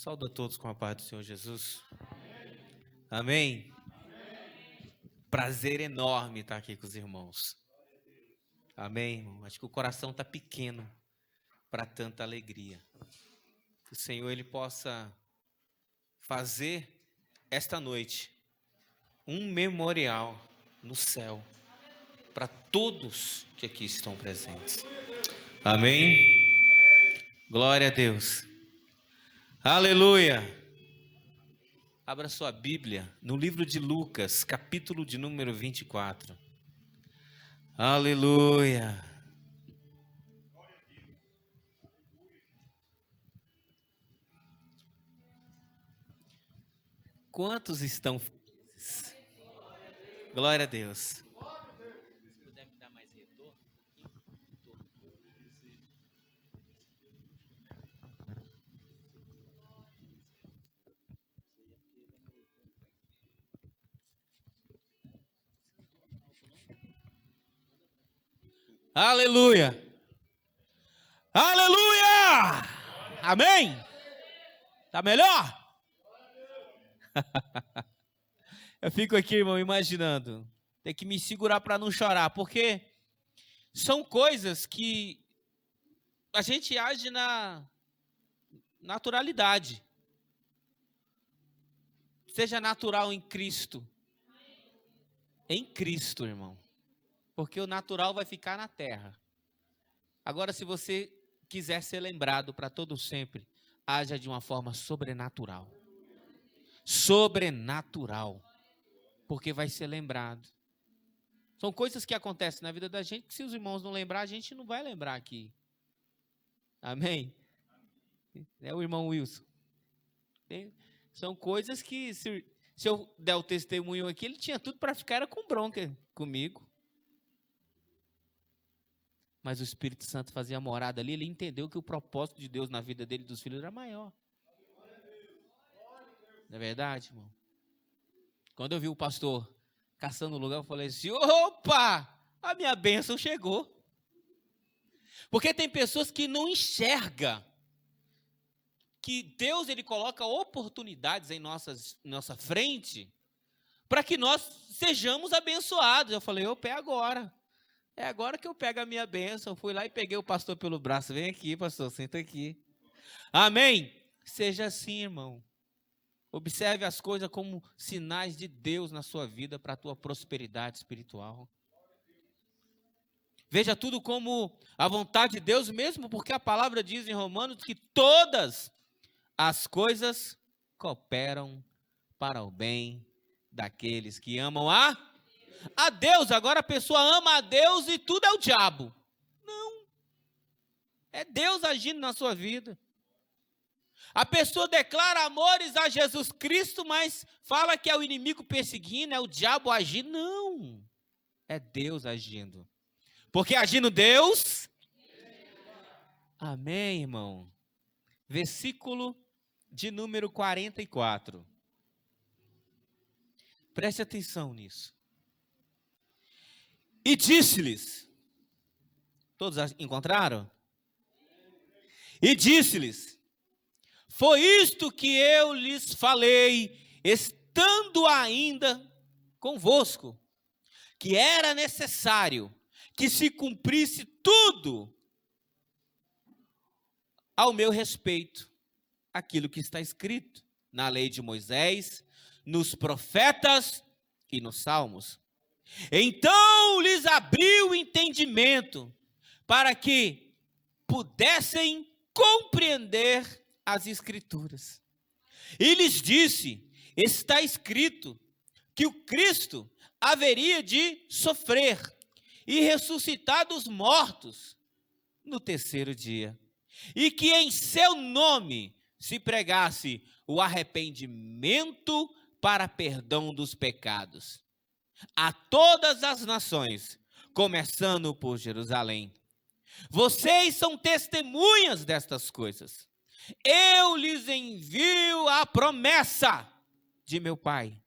Saúdo a todos com a paz do Senhor Jesus. Amém? Prazer enorme estar aqui com os irmãos. Amém, irmão? Acho que o coração está pequeno para tanta alegria. Que o Senhor Ele possa fazer esta noite um memorial no céu para todos que aqui estão presentes. Amém? Glória a Deus. Aleluia! Abra sua Bíblia no livro de Lucas, capítulo de número 24. Aleluia! Quantos estão felizes? Glória a Deus. Aleluia! Aleluia! Amém? Tá melhor? Eu fico aqui, irmão, imaginando. Tem que me segurar para não chorar, porque são coisas que a gente age na naturalidade. Seja natural em Cristo. Em Cristo, irmão. Porque o natural vai ficar na terra. Agora, se você quiser ser lembrado para todo sempre, haja de uma forma sobrenatural. Sobrenatural. Porque vai ser lembrado. São coisas que acontecem na vida da gente que se os irmãos não lembrar, a gente não vai lembrar aqui. Amém? É o irmão Wilson. São coisas que, se eu der o testemunho aqui, ele tinha tudo para ficar com bronca comigo. Mas o Espírito Santo fazia morada ali, ele entendeu que o propósito de Deus na vida dele e dos filhos era maior. Não é verdade, irmão? Quando eu vi o pastor caçando o lugar, eu falei assim, opa, a minha bênção chegou. Porque tem pessoas que não enxergam que Deus ele coloca oportunidades em nossa frente para que nós sejamos abençoados. Eu falei, opa, é agora. É agora que eu pego a minha bênção. Fui lá e peguei o pastor pelo braço. Vem aqui, pastor, senta aqui. Amém? Seja assim, irmão. Observe as coisas como sinais de Deus na sua vida para a tua prosperidade espiritual. Veja tudo como a vontade de Deus mesmo, porque a palavra diz em Romanos que todas as coisas cooperam para o bem daqueles que amam a Deus. Agora a pessoa ama a Deus e tudo é o diabo. Não. É Deus agindo na sua vida. A pessoa declara amores a Jesus Cristo, mas fala que é o inimigo perseguindo, é o diabo agindo. Não. É Deus agindo. Porque agindo Deus. Amém, irmão. Versículo de número 44. Preste atenção nisso. E disse-lhes, todos encontraram? E disse-lhes, foi isto que eu lhes falei, estando ainda convosco, que era necessário que se cumprisse tudo ao meu respeito, aquilo que está escrito na lei de Moisés, nos profetas e nos salmos. Então lhes abriu o entendimento para que pudessem compreender as Escrituras. E lhes disse, está escrito que o Cristo haveria de sofrer e ressuscitar dos mortos no terceiro dia, e que em seu nome se pregasse o arrependimento para perdão dos pecados a todas as nações, começando por Jerusalém. Vocês são testemunhas destas coisas. Eu lhes envio a promessa de meu Pai,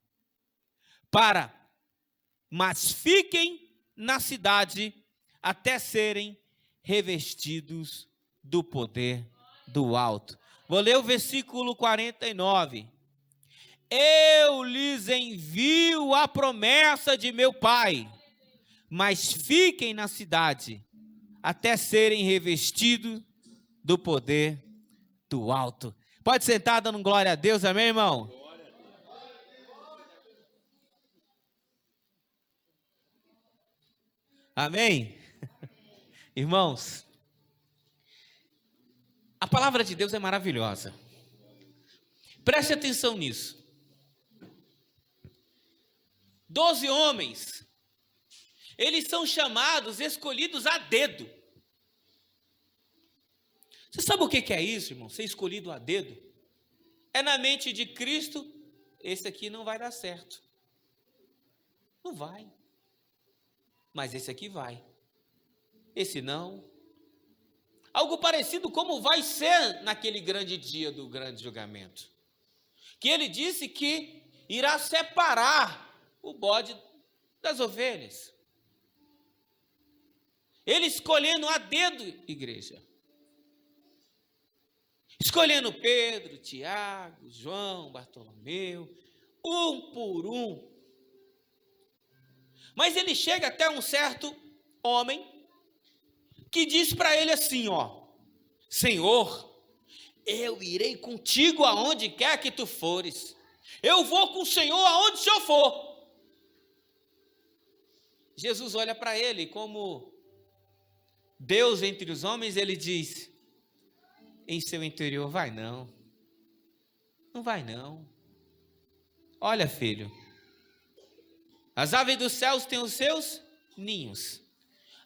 mas fiquem na cidade até serem revestidos do poder do alto. Vou ler o versículo 49. Eu lhes envio a promessa de meu Pai, mas fiquem na cidade, até serem revestidos do poder do alto. Pode sentar dando glória a Deus, amém, irmão? Amém? Irmãos, a palavra de Deus é maravilhosa. Preste atenção nisso. 12 homens, eles são chamados, escolhidos a dedo. Você sabe o que é isso, irmão? Ser escolhido a dedo? É na mente de Cristo, esse aqui não vai dar certo. Não vai. Mas esse aqui vai. Esse não. Algo parecido como vai ser naquele grande dia do grande julgamento. Que ele disse que irá separar o bode das ovelhas. Ele escolhendo a dedo, igreja. Escolhendo Pedro, Tiago, João, Bartolomeu, um por um. Mas ele chega até um certo homem que diz para ele assim, ó: Senhor, eu irei contigo aonde quer que tu fores. Eu vou com o Senhor aonde o Senhor for. Jesus olha para ele como Deus entre os homens, ele diz: em seu interior, vai não. Não vai não. Olha, filho, as aves dos céus têm os seus ninhos,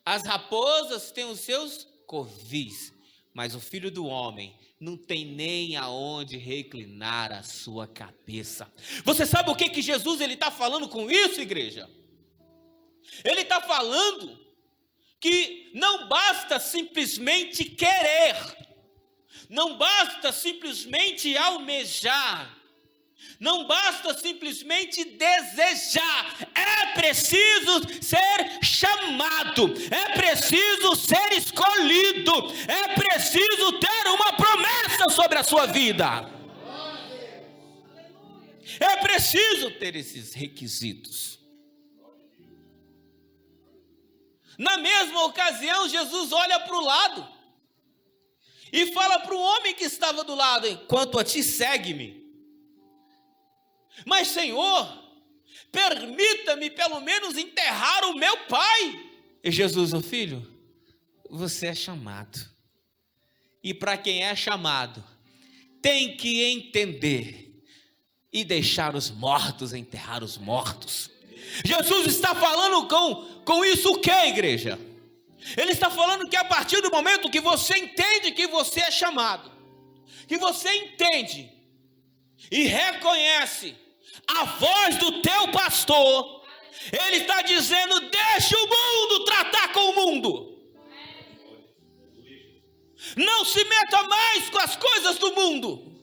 as raposas têm os seus covis, mas o Filho do Homem não tem nem aonde reclinar a sua cabeça. Você sabe o que Jesus está falando com isso, igreja? Ele está falando que não basta simplesmente querer, não basta simplesmente almejar, não basta simplesmente desejar, é preciso ser chamado, é preciso ser escolhido, é preciso ter uma promessa sobre a sua vida. É preciso ter esses requisitos. Na mesma ocasião, Jesus olha para o lado e fala para o homem que estava do lado: quanto a ti, segue-me. Mas, Senhor, permita-me pelo menos enterrar o meu pai. E Jesus: ô filho, você é chamado. E para quem é chamado, tem que entender e deixar os mortos enterrar os mortos. Jesus está falando com isso o que, igreja? Ele está falando que a partir do momento que você entende que você é chamado, que você entende e reconhece a voz do teu pastor, ele está dizendo: deixa o mundo tratar com o mundo. Não se meta mais com as coisas do mundo,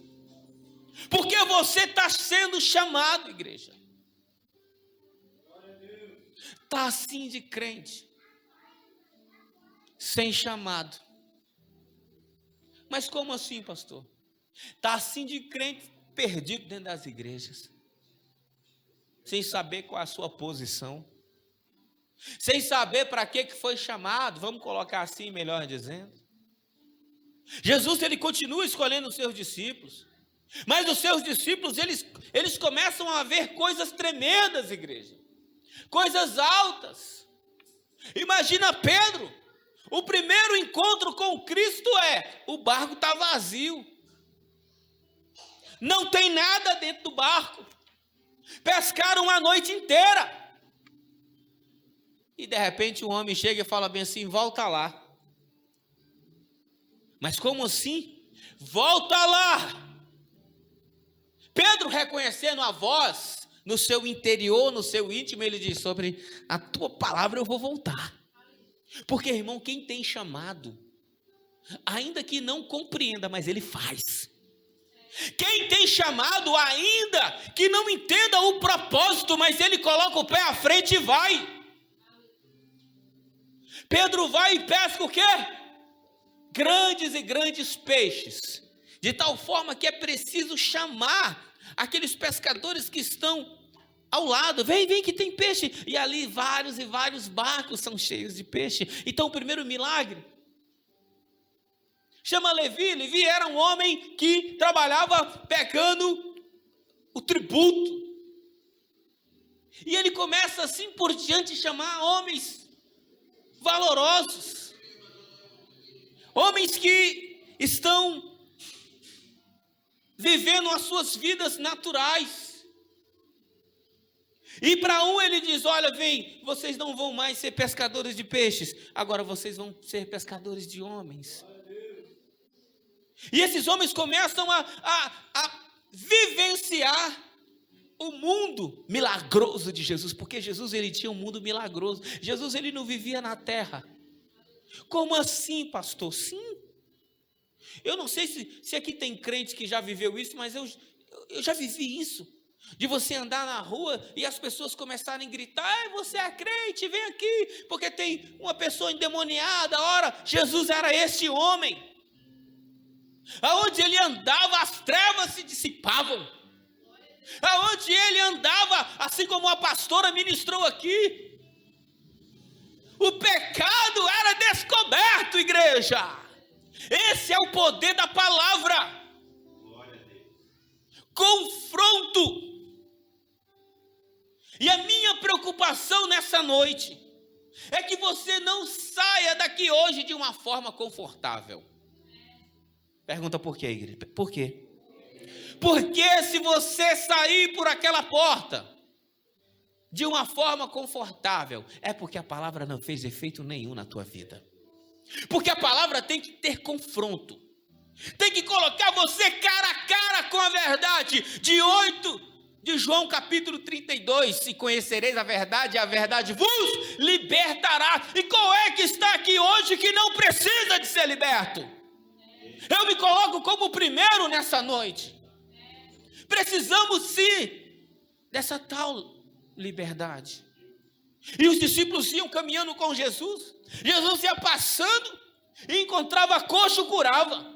porque você está sendo chamado, igreja. Está assim de crente, sem chamado. Mas como assim, pastor? Está assim de crente, perdido dentro das igrejas, sem saber qual é a sua posição, sem saber para que foi chamado, vamos colocar assim, melhor dizendo. Jesus, ele continua escolhendo os seus discípulos, mas os seus discípulos, eles começam a ver coisas tremendas, igreja, coisas altas. Imagina Pedro, o primeiro encontro com Cristo o barco está vazio, não tem nada dentro do barco, pescaram a noite inteira, e de repente o homem chega e fala bem assim: volta lá. Mas como assim? Volta lá. Pedro, reconhecendo a voz no seu interior, no seu íntimo, ele diz: sobre a tua palavra eu vou voltar. Porque, irmão, quem tem chamado, ainda que não compreenda, mas ele faz. Quem tem chamado, ainda que não entenda o propósito, mas ele coloca o pé à frente e vai. Pedro vai e pesca o quê? Grandes e grandes peixes. de tal forma que é preciso chamar aqueles pescadores que estão ao lado. Vem, vem que tem peixe. E ali vários e vários barcos são cheios de peixe. Então o primeiro milagre, chama Levi. Levi era um homem que trabalhava pegando o tributo. E ele começa assim por diante chamar homens valorosos, homens que estão vivendo as suas vidas naturais. E para um ele diz: olha, vem, vocês não vão mais ser pescadores de peixes, agora vocês vão ser pescadores de homens. E esses homens começam a vivenciar o mundo milagroso de Jesus, porque Jesus, ele tinha um mundo milagroso. Jesus, ele não vivia na terra. Como assim, pastor? Sim. Eu não sei se aqui tem crente que já viveu isso, mas eu já vivi isso. De você andar na rua e as pessoas começarem a gritar: você é crente, vem aqui, porque tem uma pessoa endemoniada. Ora, Jesus era esse homem. Aonde ele andava, as trevas se dissipavam. Aonde ele andava, assim como a pastora ministrou aqui, o pecado era descoberto, igreja. Esse é o poder da palavra. Confronto. E a minha preocupação nessa noite é que você não saia daqui hoje de uma forma confortável. Pergunta por quê, igreja? Por quê? Porque se você sair por aquela porta de uma forma confortável, é porque a palavra não fez efeito nenhum na tua vida. Porque a palavra tem que ter confronto, tem que colocar você cara a cara com a verdade. De João capítulo 32, se conhecereis a verdade vos libertará. E qual é que está aqui hoje que não precisa de ser liberto? Eu me coloco como o primeiro nessa noite. Precisamos sim dessa tal liberdade. E os discípulos iam caminhando com Jesus. Jesus ia passando e encontrava coxo, curava.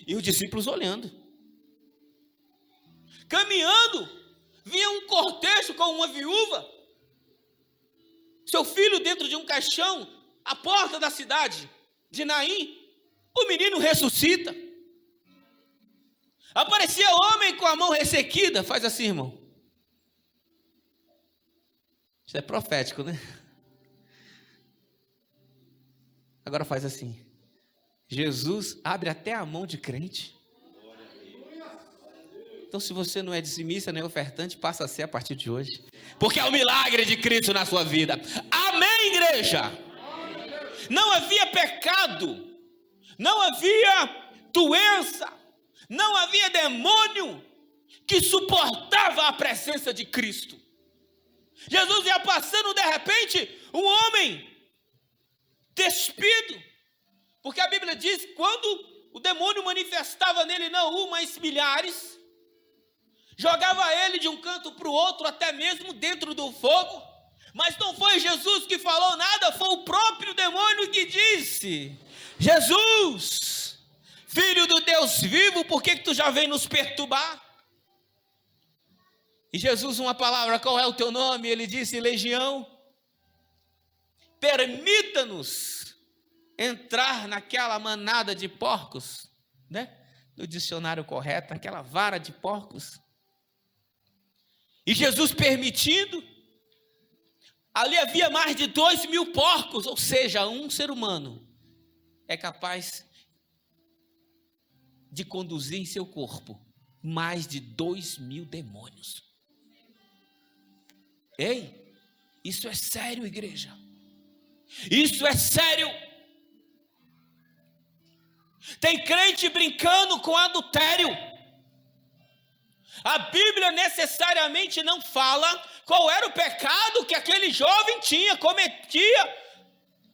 E os discípulos olhando. Caminhando, vinha um cortejo com uma viúva, seu filho dentro de um caixão, à porta da cidade de Naim. O menino ressuscita. Aparecia homem com a mão ressequida. Faz assim, irmão. Isso é profético, né? Agora faz assim. Jesus abre até a mão de crente. Então, se você não é dizimista nem ofertante, passa a ser a partir de hoje. Porque é o milagre de Cristo na sua vida. Amém, igreja? Não havia pecado. Não havia doença. Não havia demônio que suportava a presença de Cristo. Jesus ia passando, de repente, um homem despido, porque a Bíblia diz que quando o demônio manifestava nele não um, mas milhares, jogava ele de um canto para o outro, até mesmo dentro do fogo. Mas não foi Jesus que falou nada, foi o próprio demônio que disse: Jesus, Filho do Deus vivo, por que tu já vem nos perturbar? E Jesus, uma palavra: qual é o teu nome? Ele disse: Legião. Permita-nos entrar naquela manada de porcos, né? No dicionário correto, aquela vara de porcos. E Jesus permitindo, ali havia mais de 2.000 porcos, ou seja, um ser humano é capaz de conduzir em seu corpo mais de 2.000 demônios. Ei, isso é sério, igreja. Isso é sério. Tem crente brincando com adultério. A Bíblia necessariamente não fala qual era o pecado que aquele jovem cometia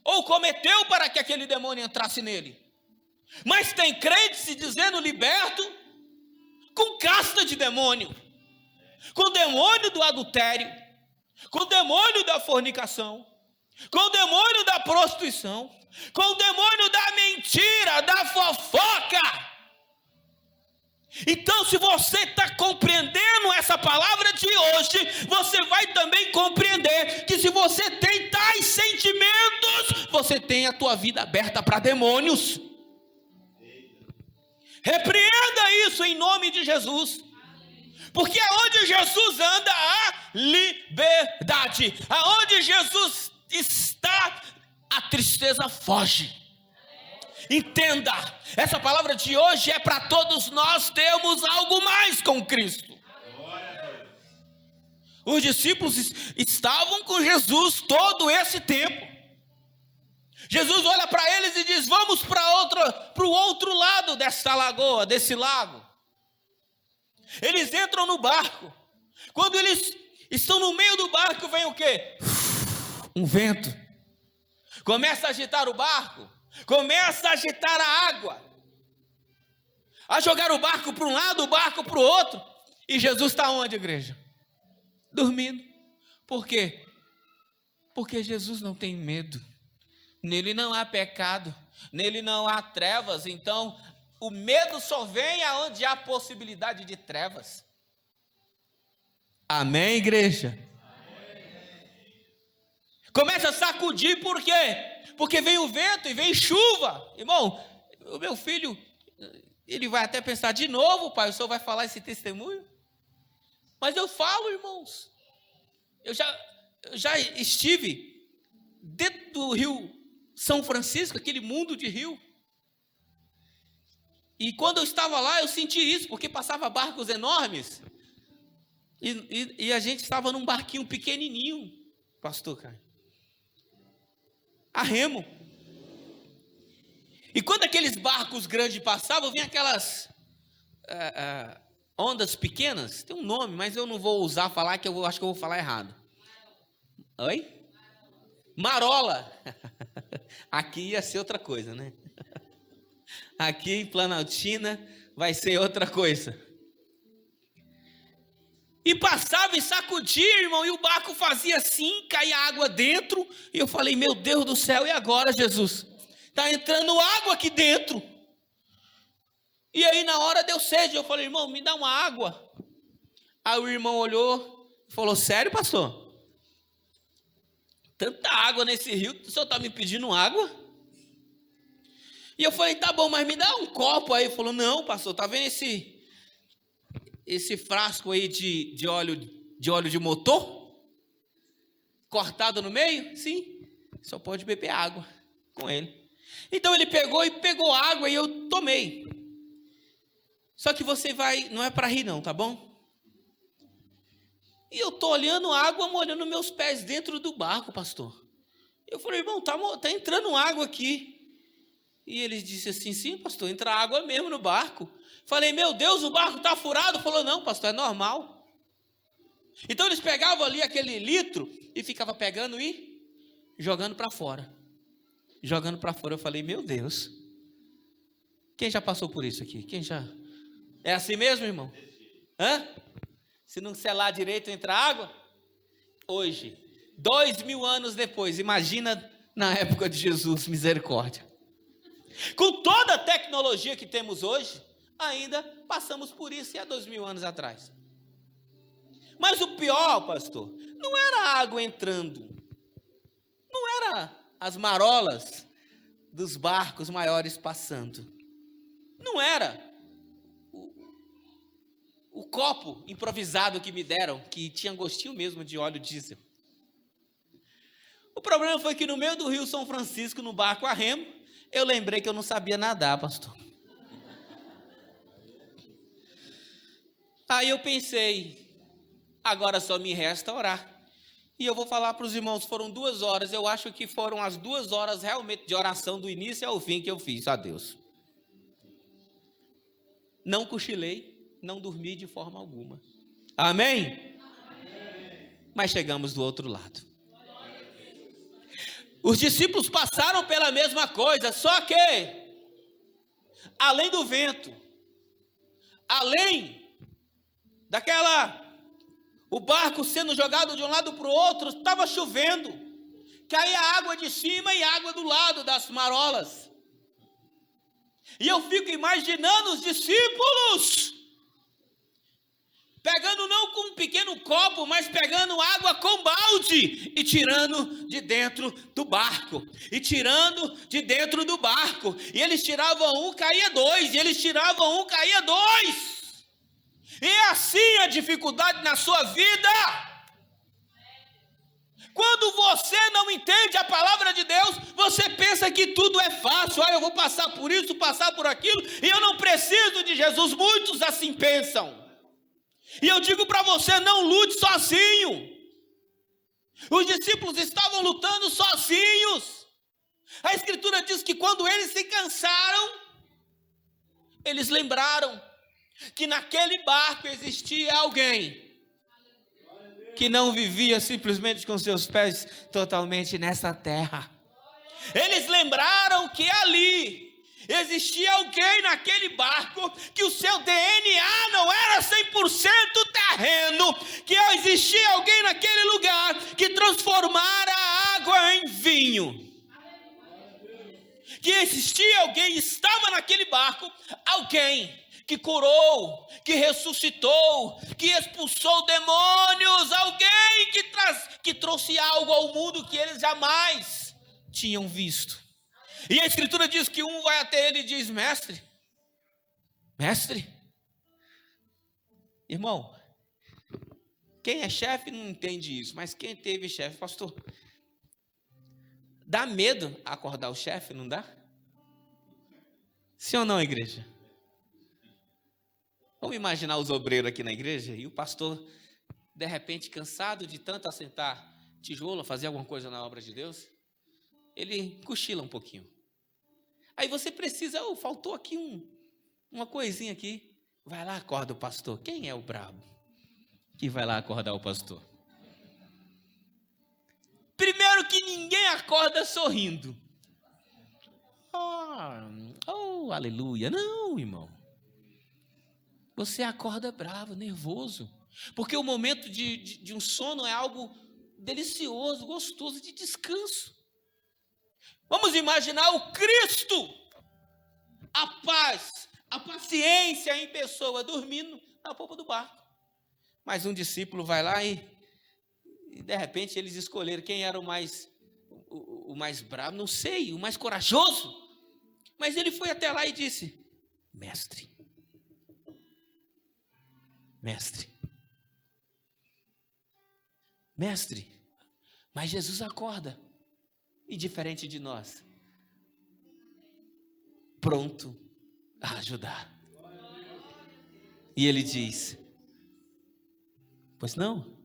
ou cometeu para que aquele demônio entrasse nele. Mas tem crente se dizendo liberto com casta de demônio, com o demônio do adultério, com o demônio da fornicação, com o demônio da prostituição, com o demônio da mentira, da fofoca. Então, se você está compreendendo essa palavra de hoje, você vai também compreender que se você tem tais sentimentos, você tem a tua vida aberta para demônios. Repreenda isso em nome de Jesus. Porque aonde Jesus anda, há liberdade. Aonde Jesus está, a tristeza foge. Entenda, essa palavra de hoje é para todos nós termos algo mais com Cristo. Os discípulos estavam com Jesus todo esse tempo. Jesus olha para eles e diz: vamos para o outro lado dessa lagoa, desse lago. Eles entram no barco. Quando eles estão no meio do barco, vem o quê? Um vento. Começa a agitar o barco. Começa a agitar a água. A jogar o barco para um lado, o barco para o outro. E Jesus está onde, igreja? Dormindo. Por quê? Porque Jesus não tem medo. Nele não há pecado. Nele não há trevas. Então, o medo só vem aonde há possibilidade de trevas. Amém, igreja? Amém. Começa a sacudir, por quê? Porque vem o vento e vem chuva. Irmão, o meu filho, ele vai até pensar: de novo, pai, o senhor vai falar esse testemunho? Mas eu falo, irmãos. Eu já estive dentro do rio São Francisco, aquele mundo de rio. E quando eu estava lá, eu senti isso, porque passava barcos enormes. E a gente estava num barquinho pequenininho, pastor Caio, a remo. E quando aqueles barcos grandes passavam, vinha aquelas ondas pequenas. Tem um nome, mas eu não vou usar falar, que acho que eu vou falar errado. Oi? Marola. Aqui ia ser outra coisa, né? Aqui em Planaltina vai ser outra coisa. E passava e sacudia, irmão, e o barco fazia assim, caía água dentro. E eu falei: meu Deus do céu, e agora, Jesus? Está entrando água aqui dentro. E aí na hora deu sede, eu falei: irmão, me dá uma água. Aí o irmão olhou e falou: sério, pastor? Tanta água nesse rio, o senhor está me pedindo água? E eu falei: tá bom, mas me dá um copo aí. Ele falou: não, pastor, tá vendo esse frasco aí de óleo de motor? Cortado no meio? Sim, só pode beber água com ele. Então ele pegou água e eu tomei. Só que você não é para rir não, tá bom? E eu tô olhando a água, molhando meus pés dentro do barco, pastor. Eu falei: irmão, tá entrando água aqui. E ele disse assim: sim, pastor, entra água mesmo no barco. Falei: meu Deus, o barco está furado. Falou: não, pastor, é normal. Então eles pegavam ali aquele litro e ficavam pegando e jogando para fora. Jogando para fora. Eu falei: meu Deus, quem já passou por isso aqui? Quem já? É assim mesmo, irmão? Hã? Se não selar direito, entra água? Hoje, 2000 anos depois, imagina na época de Jesus, misericórdia. Com toda a tecnologia que temos hoje, ainda passamos por isso, e há 2000 anos atrás. Mas o pior, pastor, não era a água entrando, não era as marolas dos barcos maiores passando, não era o copo improvisado que me deram, que tinha gostinho mesmo de óleo diesel. O problema foi que no meio do rio São Francisco, no barco a remo, eu lembrei que eu não sabia nadar, pastor. Aí eu pensei: agora só me resta orar. E eu vou falar para os irmãos, foram 2 horas, eu acho que foram as 2 horas realmente de oração do início ao fim que eu fiz a Deus. Não cochilei, não dormi de forma alguma. Amém? Amém. Mas chegamos do outro lado. Os discípulos passaram pela mesma coisa, só que, além do vento, além o barco sendo jogado de um lado para o outro, estava chovendo, caía água de cima e água do lado das marolas. E eu fico imaginando os discípulos pequeno copo, mas pegando água com balde e tirando de dentro do barco. E tirando de dentro do barco. E eles tiravam um, caía dois. E eles tiravam um, caía dois. E é assim a dificuldade na sua vida. Quando você não entende a palavra de Deus, você pensa que tudo é fácil. Eu vou passar por isso, passar por aquilo, e eu não preciso de Jesus. Muitos assim pensam. E eu digo para você, não lute sozinho. Os discípulos estavam lutando sozinhos. A Escritura diz que quando eles se cansaram, eles lembraram que naquele barco existia alguém que não vivia simplesmente com seus pés totalmente nessa terra. Eles lembraram que ali existia alguém naquele barco, que o seu DNA não era 100% terreno, que existia alguém naquele lugar que transformara a água em vinho. Que existia alguém, estava naquele barco, alguém que curou, que ressuscitou, que expulsou demônios, alguém que trouxe algo ao mundo que eles jamais tinham visto. E a Escritura diz que um vai até ele e diz: mestre, irmão, quem é chefe não entende isso, mas quem teve chefe, pastor, dá medo acordar o chefe, não dá? Sim ou não, igreja? Vamos imaginar os obreiros aqui na igreja e o pastor, de repente, cansado de tanto assentar tijolo, fazer alguma coisa na obra de Deus, ele cochila um pouquinho. Aí você precisa, faltou aqui uma coisinha aqui. Vai lá, acorda o pastor. Quem é o brabo que vai lá acordar o pastor? Primeiro que ninguém acorda sorrindo. Oh, aleluia. Não, irmão. Você acorda bravo, nervoso. Porque o momento de um sono é algo delicioso, gostoso, de descanso. Vamos imaginar o Cristo, a paz, a paciência em pessoa, dormindo na popa do barco. Mas um discípulo vai lá e de repente eles escolheram quem era o mais bravo, não sei, o mais corajoso. Mas ele foi até lá e disse: mestre, mas Jesus acorda, e diferente de nós, pronto a ajudar. E ele diz: pois não,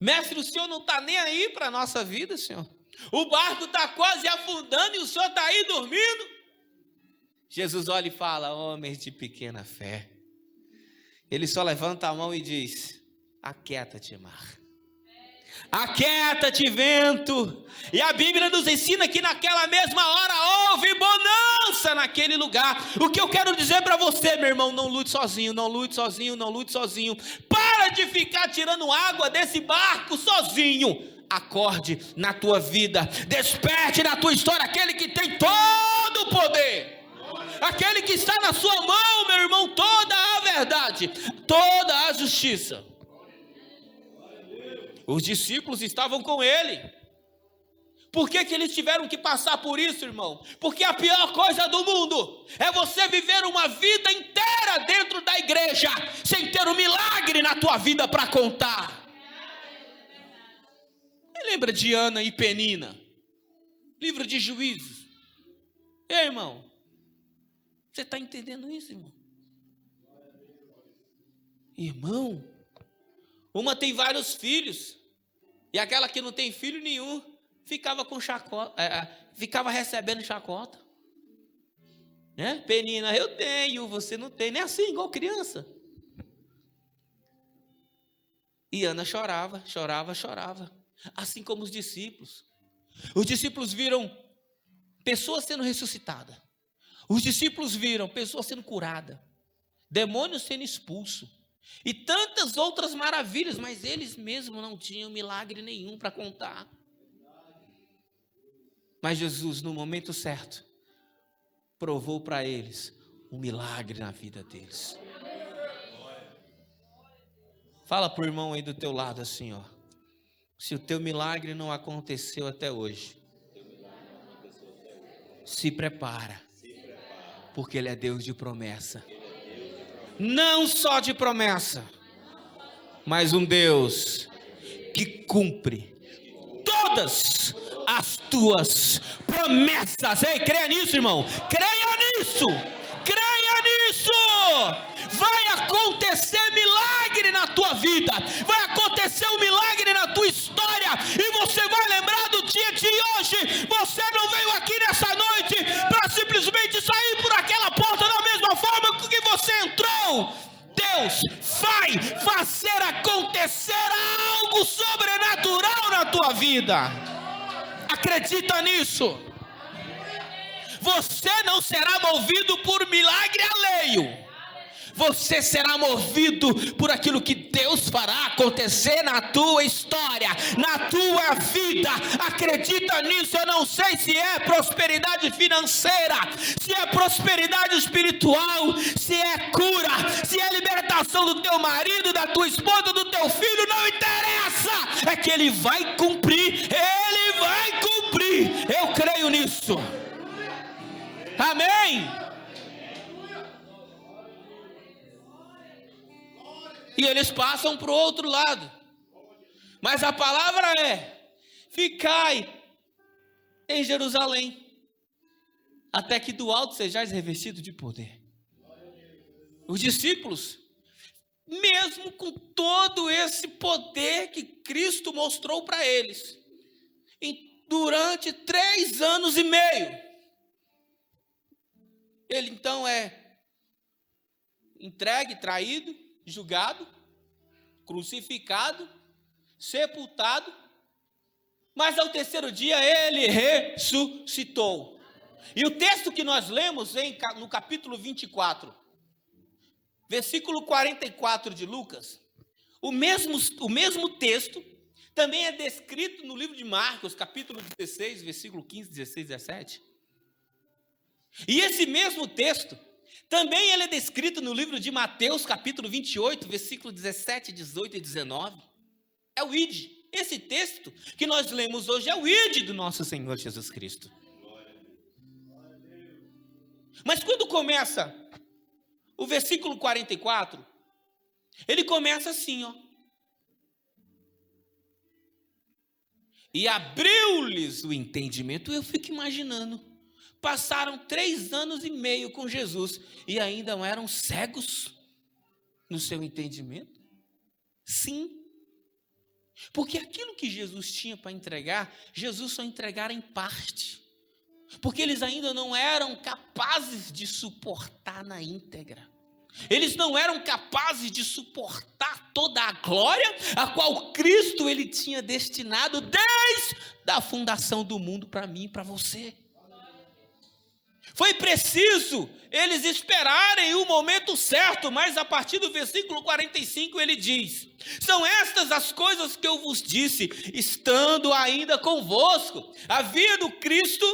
mestre, o senhor não está nem aí para a nossa vida, senhor. O barco está quase afundando e o senhor está aí dormindo. Jesus olha e fala: homens de pequena fé. Ele só levanta a mão e diz: aquieta-te, mar. Aquieta-te, vento. E a Bíblia nos ensina que naquela mesma hora houve bonança naquele lugar. O que eu quero dizer para você, meu irmão: não lute sozinho, não lute sozinho, não lute sozinho. Para de ficar tirando água desse barco sozinho. Acorde na tua vida, desperte na tua história aquele que tem todo o poder. Aquele que está na sua mão, meu irmão, toda a verdade, toda a justiça. Os discípulos estavam com ele. Por que eles tiveram que passar por isso, irmão? Porque a pior coisa do mundo é você viver uma vida inteira dentro da igreja sem ter um milagre na tua vida para contar. Me lembra de Ana e Penina, livro de Juízes. Ei, irmão, você está entendendo isso, irmão? Irmão, uma tem vários filhos, e aquela que não tem filho nenhum ficava com chacota, ficava recebendo chacota. Né? Penina, eu tenho, você não tem, nem assim, igual criança. E Ana chorava, assim como os discípulos. Os discípulos viram pessoas sendo ressuscitadas. Os discípulos viram pessoas sendo curadas, demônios sendo expulsos, e tantas outras maravilhas, mas eles mesmos não tinham milagre nenhum para contar. Mas Jesus, no momento certo, provou para eles um milagre na vida deles. Fala pro irmão aí do teu lado assim, ó. Se o teu milagre não aconteceu até hoje, se prepara, porque Ele é Deus de promessa. Não só de promessa, mas um Deus que cumpre todas as tuas promessas. Ei, creia nisso, irmão. Creia nisso. Creia nisso. Vai acontecer milagre na tua vida. Vai acontecer um milagre na tua história. E você vai lembrar do dia de hoje. Você não veio aqui nessa noite para simplesmente sair por aquela porta da mesma forma que você entrou. Deus vai fazer acontecer algo sobrenatural na tua vida. Acredita nisso. Você não será movido por milagre alheio. Você será movido por aquilo que Deus fará acontecer na tua história, na tua vida. Acredita nisso. Eu não sei se é prosperidade financeira, se é prosperidade espiritual, se é cura, se é libertação do teu marido, da tua esposa, do teu filho, não interessa. É que Ele vai cumprir. Ele vai cumprir. Eu creio nisso. Amém. E eles passam para o outro lado. Mas a palavra é: ficai em Jerusalém, até que do alto sejais revestidos de poder. Os discípulos, mesmo com todo esse poder que Cristo mostrou para eles, durante 3 anos e meio, ele então é entregue, traído, julgado, crucificado, sepultado, mas ao terceiro dia ele ressuscitou. E o texto que nós lemos no capítulo 24, versículo 44 de Lucas, o mesmo texto também é descrito no livro de Marcos, capítulo 16, versículo 15, 16, 17. E esse mesmo texto também ele é descrito no livro de Mateus, capítulo 28, versículo 17, 18 e 19. É o ID. Esse texto que nós lemos hoje é o ID do nosso Senhor Jesus Cristo. Mas quando começa o versículo 44, ele começa assim, ó. E abriu-lhes o entendimento. Eu fico imaginando. Passaram 3 anos e meio com Jesus e ainda não eram cegos no seu entendimento? Sim. Porque aquilo que Jesus tinha para entregar, Jesus só entregara em parte. Porque eles ainda não eram capazes de suportar na íntegra. Eles não eram capazes de suportar toda a glória a qual Cristo ele tinha destinado desde a fundação do mundo para mim e para você. Foi preciso eles esperarem o momento certo, mas a partir do versículo 45 ele diz: são estas as coisas que eu vos disse, estando ainda convosco, havia do Cristo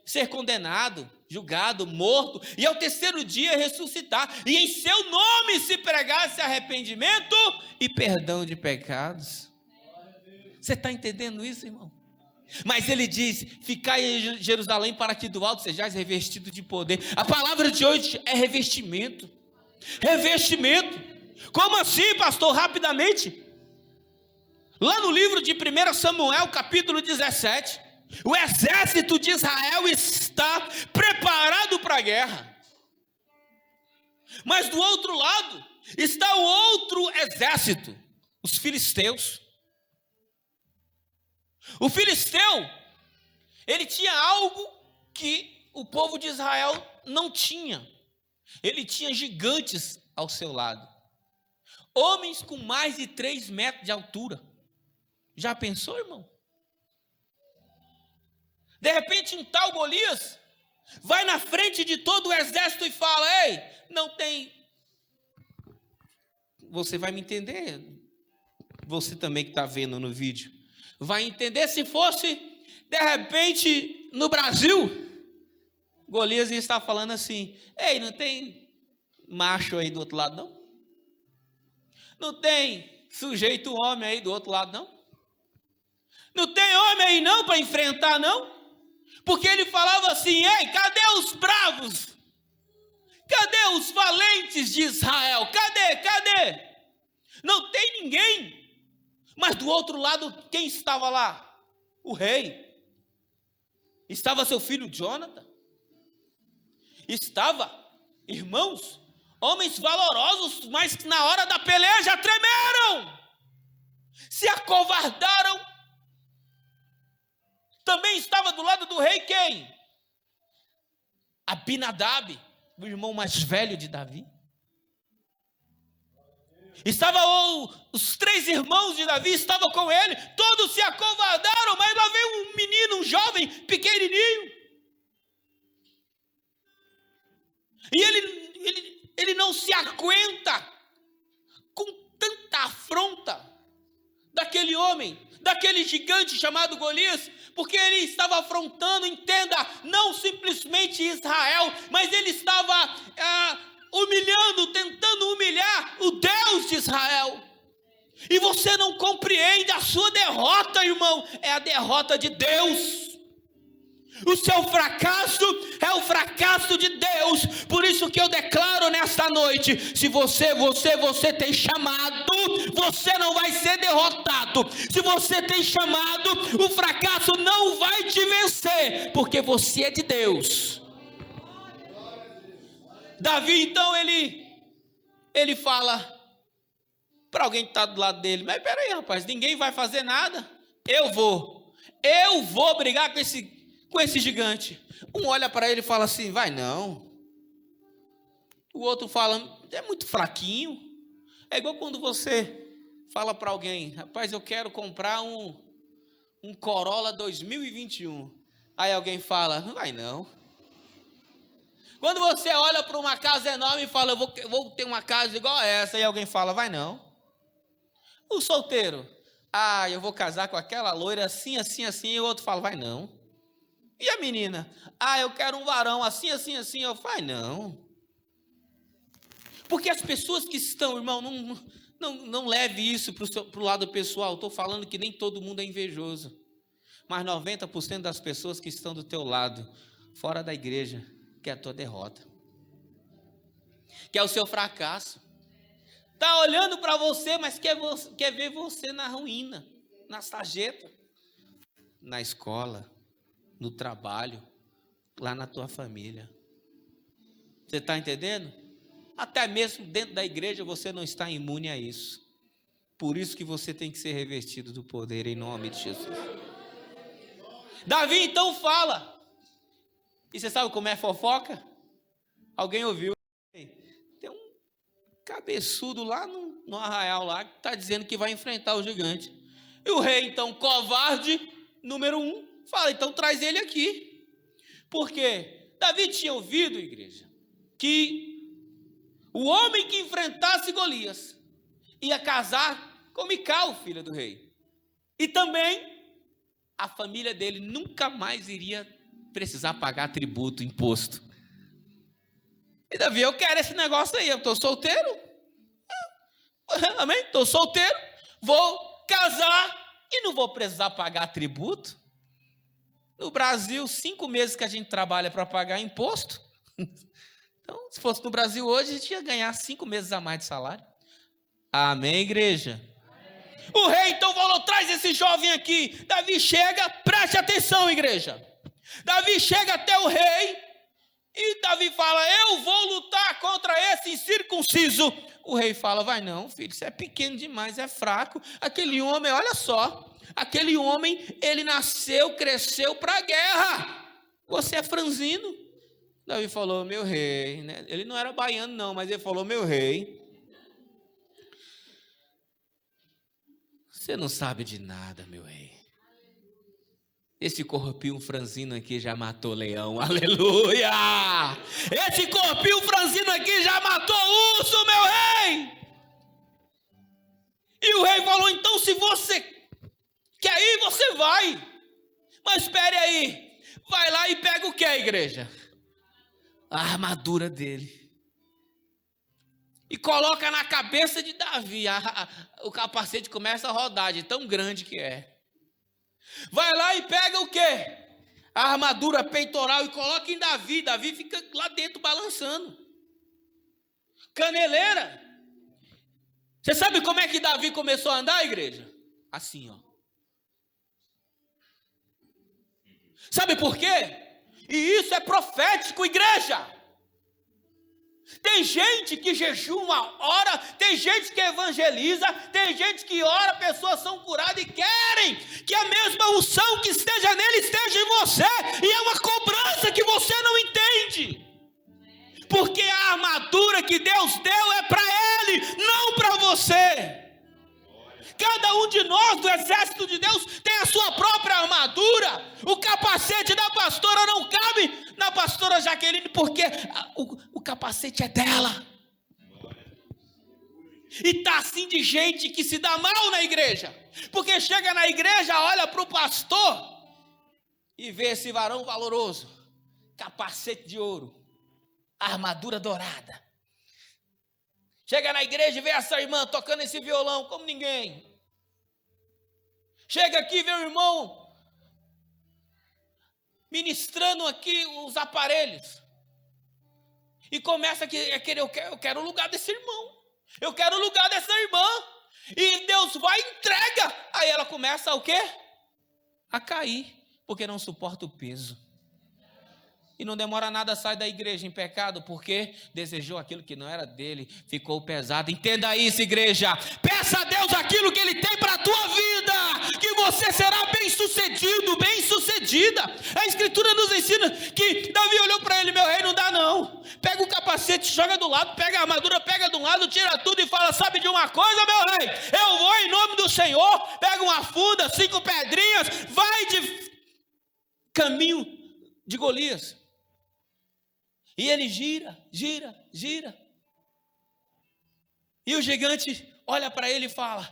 ser condenado, julgado, morto, e ao terceiro dia ressuscitar, e em seu nome se pregasse arrependimento e perdão de pecados. Você está entendendo isso, irmão? Mas ele diz: ficai em Jerusalém para que do alto sejais revestido de poder. A palavra de hoje é revestimento. Revestimento. Como assim, pastor? Rapidamente. Lá no livro de 1 Samuel, capítulo 17, o exército de Israel está preparado para a guerra. Mas do outro lado está o outro exército, os filisteus. O filisteu, ele tinha algo que o povo de Israel não tinha. Ele tinha gigantes ao seu lado. Homens com mais de 3 metros de altura. Já pensou, irmão? De repente um tal Golias vai na frente de todo o exército e fala: ei, não tem... Você vai me entender. Você também que está vendo no vídeo. Vai entender se fosse, de repente, no Brasil, Golias ia estar falando assim: ei, não tem macho aí do outro lado, não? Não tem sujeito homem aí do outro lado, não? Não tem homem aí não para enfrentar, não? Porque ele falava assim: ei, cadê os bravos? Cadê os valentes de Israel? Cadê? Não tem ninguém. Mas do outro lado, quem estava lá? O rei. Estava seu filho Jonathan. Estava, irmãos, homens valorosos, mas na hora da peleja tremeram. Se acovardaram. Também estava do lado do rei quem? Abinadab, o irmão mais velho de Davi. Os 3 irmãos de Davi estavam com ele, todos se acovardaram, mas lá veio um menino, um jovem, pequenininho. E ele não se aguenta com tanta afronta daquele homem, daquele gigante chamado Golias, porque ele estava afrontando, entenda, não simplesmente Israel, mas ele estava tentando humilhar o Deus de Israel. E você não compreende a sua derrota, irmão, é a derrota de Deus. O seu fracasso é o fracasso de Deus. Por isso que eu declaro nesta noite: se você tem chamado, você não vai ser derrotado. Se você tem chamado, o fracasso não vai te vencer, porque você é de Deus. Davi então ele fala para alguém que está do lado dele: mas peraí, rapaz, ninguém vai fazer nada. Eu vou brigar com esse gigante. Um olha para ele e fala assim: vai não. O outro fala: é muito fraquinho. É igual quando você fala para alguém: rapaz, eu quero comprar um Corolla 2021. Aí alguém fala: não vai não. Quando você olha para uma casa enorme e fala: eu vou ter uma casa igual a essa, e alguém fala: vai não. O solteiro: eu vou casar com aquela loira assim, e o outro fala: vai não. E a menina: eu quero um varão assim, eu falo: vai não. Porque as pessoas que estão, irmão, não leve isso para o lado pessoal. Estou falando que nem todo mundo é invejoso, mas 90% das pessoas que estão do teu lado, fora da igreja, quer a tua derrota, quer o seu fracasso. Está olhando para você, mas quer ver você na ruína, na sarjeta, na escola, no trabalho, lá na tua família. Você está entendendo? Até mesmo dentro da igreja você não está imune a isso. Por isso que você tem que ser revestido do poder em nome de Jesus. Davi então fala. E você sabe como é fofoca? Alguém ouviu? Tem um cabeçudo lá no arraial lá que está dizendo que vai enfrentar o gigante. E o rei então, covarde, número 1, fala: então traz ele aqui. Porque Davi tinha ouvido, igreja, que o homem que enfrentasse Golias ia casar com Mical, filha do rei. E também a família dele nunca mais iria precisar pagar tributo, imposto. E Davi: eu quero esse negócio aí, eu estou solteiro. Amém? Estou solteiro, vou casar e não vou precisar pagar tributo. No Brasil, 5 meses que a gente trabalha para pagar imposto. Então, se fosse no Brasil hoje, a gente ia ganhar 5 meses a mais de salário. Amém, igreja? Amém. O rei então falou: traz esse jovem aqui. Davi chega, preste atenção, igreja. Davi chega até o rei e Davi fala: eu vou lutar contra esse incircunciso. O rei fala: vai não, filho, você é pequeno demais, é fraco. Aquele homem, olha só, aquele homem, ele nasceu, cresceu para a guerra. Você é franzino. Davi falou: meu rei, né? Ele não era baiano não, mas ele falou: meu rei, você não sabe de nada, meu rei. Esse corpinho franzino aqui já matou leão, aleluia! Esse corpinho franzino aqui já matou urso, meu rei! E o rei falou: então se você quer ir, você vai. Mas espere aí, vai lá e pega o que, igreja? A armadura dele. e coloca na cabeça de Davi. O capacete começa a rodar de tão grande que é. Vai lá e pega o quê? A armadura peitoral e coloca em Davi. Davi fica lá dentro balançando. Caneleira. Você sabe como é que Davi começou a andar, igreja? Assim, ó. Sabe por quê? E isso é profético, igreja. Tem gente que jejuma, ora, tem gente que evangeliza, tem gente que ora, pessoas são curadas e querem que a mesma unção que esteja nele esteja em você, e é uma cobrança que você não entende, porque a armadura que Deus deu é para ele, não para você. Cada um de nós do exército de Deus tem a sua própria armadura. O capacete da pastora não cabe na pastora Jaqueline, porque o capacete é dela. E tá assim de gente que se dá mal na igreja, porque chega na igreja, olha para o pastor e vê esse varão valoroso, capacete de ouro, armadura dourada. Chega na igreja e vê essa irmã tocando esse violão como ninguém. Chega aqui e vê o irmão ministrando aqui os aparelhos. E começa a querer, eu quero o lugar desse irmão. Eu quero o lugar dessa irmã. E Deus vai e entrega. Aí ela começa o quê? A cair, porque não suporta o peso. E não demora nada, sai da igreja em pecado, porque desejou aquilo que não era dele, ficou pesado. Entenda isso, igreja. Peça a Deus aquilo que ele tem para a tua vida, que você será bem sucedido, bem sucedida. A escritura nos ensina que Davi olhou para ele: meu rei, não dá não. Pega o capacete, joga do lado, pega a armadura, pega de um lado, tira tudo e fala: sabe de uma coisa, meu rei? Eu vou em nome do Senhor. Pega uma funda, 5 pedrinhas, vai de caminho de Golias. E ele gira. E o gigante olha para ele e fala: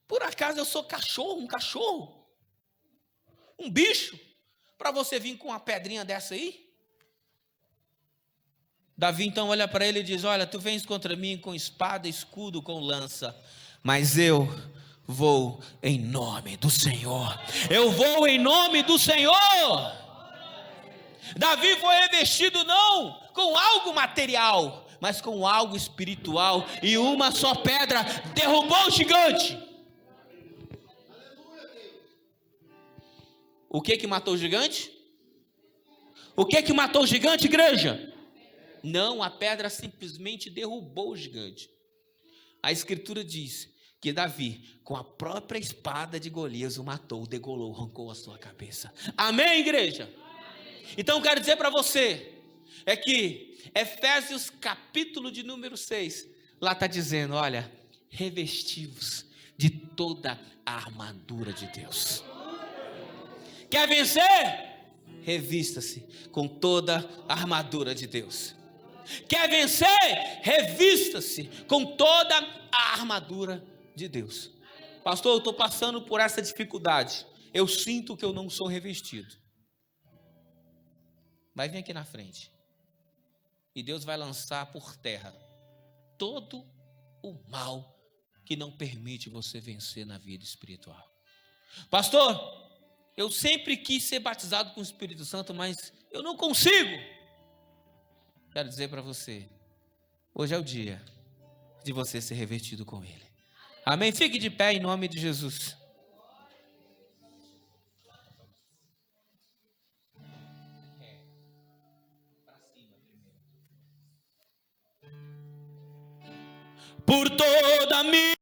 por acaso eu sou um cachorro? Um bicho? Para você vir com uma pedrinha dessa aí? Davi então olha para ele e diz: olha, tu vens contra mim com espada, escudo, com lança, mas eu vou em nome do Senhor. Eu vou em nome do Senhor. Davi foi revestido não com algo material, mas com algo espiritual, e uma só pedra derrubou o gigante. O que matou o gigante? O que matou o gigante, igreja? Não, a pedra simplesmente derrubou o gigante. A escritura diz que Davi, com a própria espada de Golias, o matou, degolou, arrancou a sua cabeça. Amém, igreja? Então eu quero dizer para você, é que Efésios capítulo de número 6, lá está dizendo: olha, revesti-vos de toda a armadura de Deus. Quer vencer? Revista-se com toda a armadura de Deus. Quer vencer? Revista-se com toda a armadura de Deus. Pastor, eu estou passando por essa dificuldade, eu sinto que eu não sou revestido. Vai vir aqui na frente, e Deus vai lançar por terra todo o mal que não permite você vencer na vida espiritual. Pastor, eu sempre quis ser batizado com o Espírito Santo, mas eu não consigo. Quero dizer para você, hoje é o dia de você ser revestido com Ele. Amém? Fique de pé em nome de Jesus. Por toda a minha